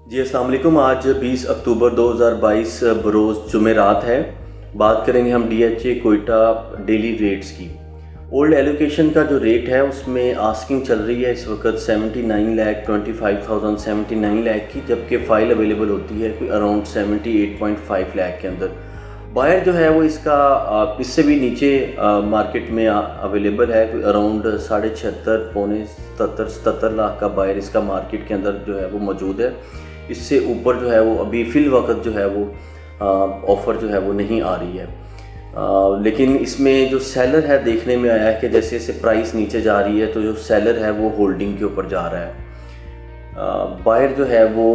जी अस्सलाम वालेकुम। आज 20 अक्टूबर 2022 बरोज़ जुमेरात है। बात करेंगे हम DHA कोयटा डेली रेट्स की। ओल्ड एलोकेशन का जो रेट है उसमें आस्किंग चल रही है इस वक्त 79,25,000 79 लाख की, जबकि फ़ाइल अवेलेबल होती है कोई अराउंड 78.5 लाख के अंदर। बायर जो है वो इसका इससे भी नीचे मार्केट में अवेलेबल है, कोई अराउंड 76.5 पौने 77 लाख का बायर इसका मार्केट के अंदर जो है वो मौजूद है। इससे ऊपर जो है वो अभी फ़िल वक्त जो है वो ऑफ़र जो है वो नहीं आ रही है। लेकिन इसमें जो सेलर है देखने में आया है कि जैसे जैसे प्राइस नीचे जा रही है तो जो सेलर है वो होल्डिंग के ऊपर जा रहा है। बायर जो है वो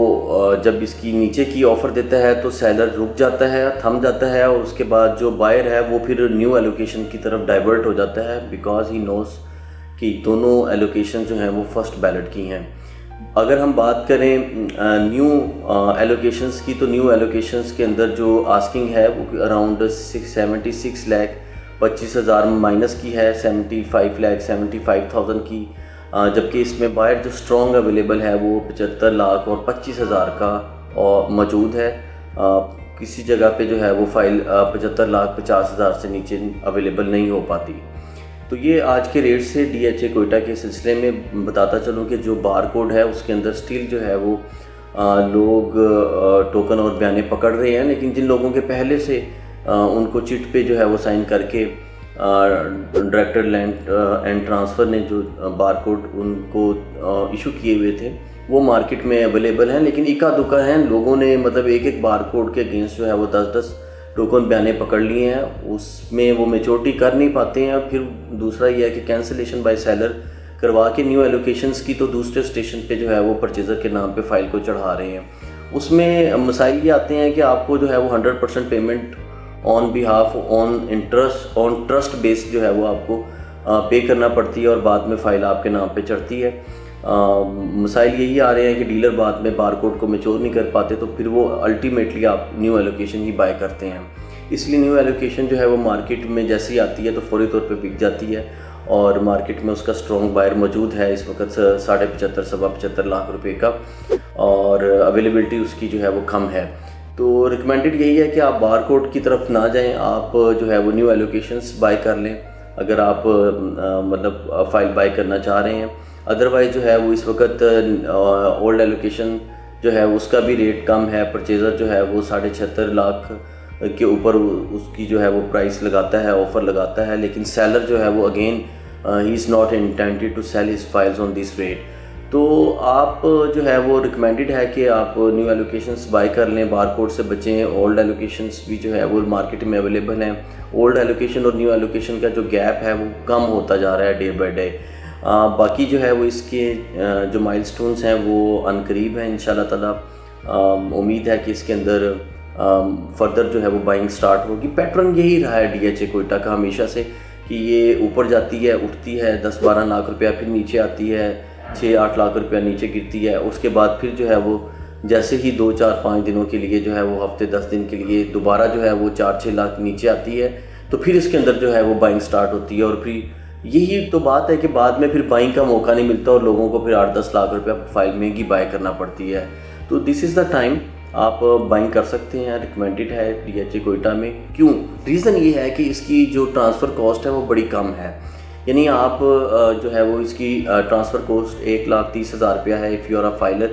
जब इसकी नीचे की ऑफ़र देता है तो सेलर रुक जाता है, थम जाता है, और उसके बाद जो बायर है वो फिर न्यू एलोकेशन की तरफ डाइवर्ट हो जाता है, बिकॉज़ ही नोस कि दोनों एलोकेशन जो हैं वो फर्स्ट बैलेट की हैं। अगर हम बात करें न्यू एलोकेशंस की, तो न्यू एलोकेशंस के अंदर जो आस्किंग है वो अराउंड 76 लाख 25,000 माइनस की है, 75 लाख 75,000 की, जबकि इसमें बायर जो स्ट्रॉन्ग अवेलेबल है वो 75 लाख और 25,000 का मौजूद है। किसी जगह पे जो है वो फाइल 75 लाख 50,000 से नीचे अवेलेबल नहीं हो पाती। तो ये आज के रेट से DHA कोयटा के सिलसिले में बताता चलूँ कि जो बार कोड है उसके अंदर स्टिल जो है वो लोग टोकन और बयाने पकड़ रहे हैं, लेकिन जिन लोगों के पहले से उनको चिट पे जो है वो साइन करके डायरेक्टर लैंड एंड ट्रांसफ़र ने जो बार कोड उनको इशू किए हुए थे वो मार्केट में अवेलेबल हैं, लेकिन इक्का दुक्का हैं, लोगों ने मतलब एक बार कोड के अगेंस्ट जो है वो 10-10 टोकन बयाने पकड़ लिए हैं, उसमें वो मेचोरिटी कर नहीं पाते हैं। फिर दूसरा ये है कि कैंसिलेशन बाय सेलर करवा के न्यू एलोकेशंस की तो दूसरे स्टेशन पे जो है वो परचेज़र के नाम पे फ़ाइल को चढ़ा रहे हैं। उसमें मसाइल ये आते हैं कि आपको जो है वो 100% payment on behalf on trust based जो है वो आपको पे करना पड़ती है और बाद में फ़ाइल आपके नाम पे चढ़ती है। मसाइल यही आ रहे हैं कि डीलर बाद में बारकोड को मैच्योर नहीं कर पाते, तो फिर वो अल्टीमेटली आप न्यू एलोकेशन ही बाय करते हैं। इसलिए न्यू एलोकेशन जो है वो मार्केट में जैसी आती है तो फौरी तौर पे बिक जाती है, और मार्केट में उसका स्ट्रॉन्ग बायर मौजूद है इस वक्त 75.5 सवा 75 लाख रुपए का, और अवेलेबिलिटी उसकी जो है वो कम है। तो रिकमेंडेड यही है कि आप बारकोड की तरफ ना जाएं, आप जो है वो न्यू एलोकेशंस बाय कर लें अगर आप मतलब फ़ाइल बाय करना चाह रहे हैं। अदरवाइज़ जो है वो इस वक्त ओल्ड एलोकेशन जो है उसका भी रेट कम है। परचेज़र जो है वो 76.5 लाख के ऊपर उसकी जो है वो प्राइस लगाता है, ऑफ़र लगाता है, लेकिन सेलर जो है वो अगेन ही is not intended to sell his files on this rate. तो आप जो है वो रिकमेंडेड है कि आप न्यू एलोकेशंस बाय कर लें, बारकोड से बचें। ओल्ड एलोकेशंस भी जो है वो मार्केट में अवेलेबल हैं। ओल्ड एलोकेशन और न्यू एलोकेशन का जो गैप है वो कम होता जा रहा है डे बाय डे। बाकी जो है वो इसके जो माइलस्टोन्स हैं वो अनकरीब हैं इंशाल्लाह ताला। उम्मीद है कि इसके अंदर फर्दर जो है वो बाइंग स्टार्ट होगी। पैटर्न यही रहा है DHA कोयटा का हमेशा से कि ये ऊपर जाती है, उठती है 10-12 लाख रुपया, फिर नीचे आती है 6-8 लाख रुपया, नीचे गिरती है, उसके बाद फिर जो है वो जैसे ही 2-4-5 दिनों के लिए जो है वो हफ्ते 10 दिन के लिए दोबारा जो है वो 4-6 लाख नीचे आती है, तो फिर इसके अंदर जो है वो बाइंग स्टार्ट होती है। और फिर यही तो बात है कि बाद में फिर बाइंग का मौका नहीं मिलता और लोगों को फिर 8-10 लाख रुपया फाइल महंगी बाय करना पड़ती है। तो दिस इज़ द टाइम आप बाइंग कर सकते हैं, रिकमेंडेड है DHA कोयटा में। क्यों? रीज़न ये है कि इसकी जो ट्रांसफ़र कॉस्ट है वो बड़ी कम है, यानी आप जो है वो इसकी ट्रांसफ़र कॉस्ट 1,30,000 रुपया है if you are a filer,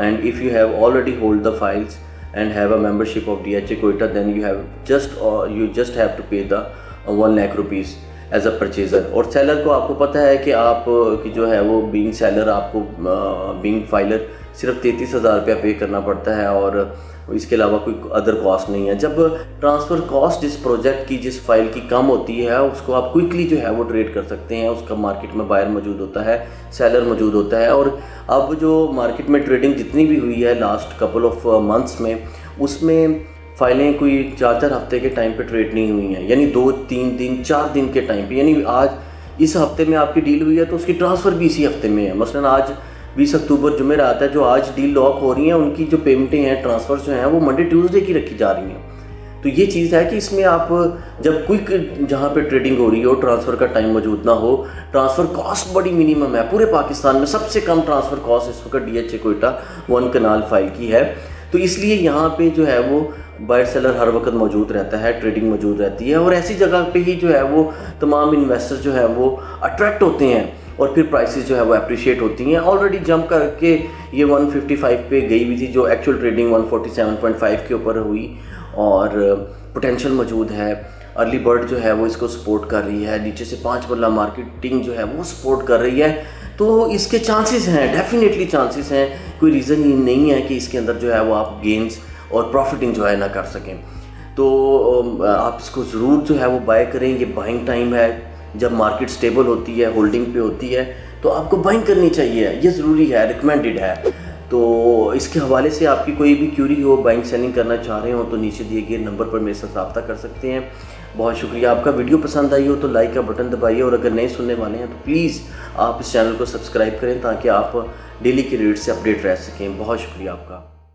and if you have already hold the files and have a membership of DHA Quetta, then you just have to pay the 1 lakh rupees as a purchaser. और seller को आपको पता है कि आप कि जो है वो बीइंग सेलर आपको बीइंग फाइलर सिर्फ 33,000 रुपया पे करना पड़ता है, और इसके अलावा कोई अदर कॉस्ट नहीं है। जब ट्रांसफ़र कॉस्ट जिस प्रोजेक्ट की, जिस फाइल की कम होती है, उसको आप क्विकली जो है वो ट्रेड कर सकते हैं। उसका मार्केट में बायर मौजूद होता है, सेलर मौजूद होता है। और अब जो मार्केट में ट्रेडिंग जितनी भी हुई है लास्ट कपल ऑफ मंथ्स में, उसमें फ़ाइलें कोई 4-4 हफ्ते के टाइम पे ट्रेड नहीं हुई हैं, यानी 2-3 दिन 4 दिन के टाइम पे, यानी आज इस हफ्ते में आपकी डील हुई है तो उसकी ट्रांसफ़र भी इसी हफ्ते में है। मसलन आज 20 अक्टूबर जुमेरात है, जो आज डील लॉक हो रही हैं उनकी जो पेमेंटें हैं, ट्रांसफ़र जो हैं वो मंडे ट्यूसडे की रखी जा रही हैं। तो ये चीज़ है कि इसमें आप जब क्विक जहाँ पे ट्रेडिंग हो रही हो, ट्रांसफ़र का टाइम मौजूद ना हो, ट्रांसफ़र कॉस्ट बड़ी मिनिमम है। पूरे पाकिस्तान में सबसे कम ट्रांसफ़र कॉस्ट इस वक्त DHA कोयटा 1 कनाल फाइल की है। तो इसलिए यहाँ पे जो है वो बायर सेलर हर वक्त मौजूद रहता है, ट्रेडिंग मौजूद रहती है, और ऐसी जगह पे ही जो है वो तमाम इन्वेस्टर जो है वो अट्रैक्ट होते हैं और फिर प्राइसेस जो है वो अप्रिशिएट होती हैं। ऑलरेडी जंप करके ये 155 पे गई हुई थी, जो एक्चुअल ट्रेडिंग 147.5 के ऊपर हुई, और पोटेंशियल मौजूद है। अर्ली बर्ड जो है वो इसको सपोर्ट कर रही है, नीचे से 5 बल्ला मार्केटिंग जो है वो सपोर्ट कर रही है। तो इसके चांसेस हैं, डेफिनेटली चांसेस हैं, कोई रीज़न ही नहीं है कि इसके अंदर जो है वो आप गेंस और प्रॉफिटिंग जो है ना कर सकें। तो आप इसको ज़रूर जो है वो बाय करें। ये बाइंग टाइम है, जब मार्केट स्टेबल होती है, होल्डिंग पे होती है, तो आपको बाइंग करनी चाहिए, ये ज़रूरी है, रिकमेंडेड है। तो इसके हवाले से आपकी कोई भी क्यूरी हो, बाइंग सेलिंग करना चाह रहे हो, तो नीचे दिए गए नंबर पर मेरे साथ रब्ता कर सकते हैं। बहुत शुक्रिया। आपका वीडियो पसंद आई हो तो लाइक का बटन दबाइए, और अगर नए सुनने वाले हैं तो प्लीज़ आप इस चैनल को सब्सक्राइब करें ताकि आप डेली के रेट से अपडेट रह सकें। बहुत शुक्रिया आपका।